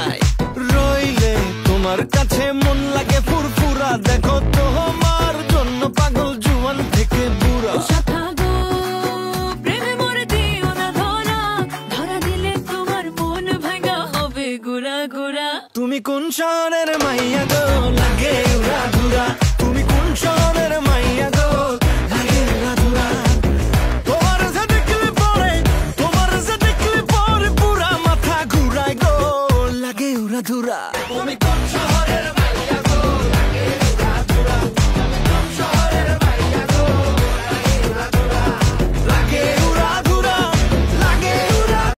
নাই। রইলে তোমার কাছে মন লাগে ফুরফুরা, দেখো তোমার জন্য পাগল জুয়ান থেকে বুড়া। তুমি কোন শহরের মাইয়া গো লাগে উড়া ধুরা, তুমি কোন শহরের মাইয়া গো লাগে উড়া ধুরা। তোমার যে দেখলে পরে পুরা মাথা ঘুরায় গো লাগে উড়া ধুরা। তুমি কোন শহরের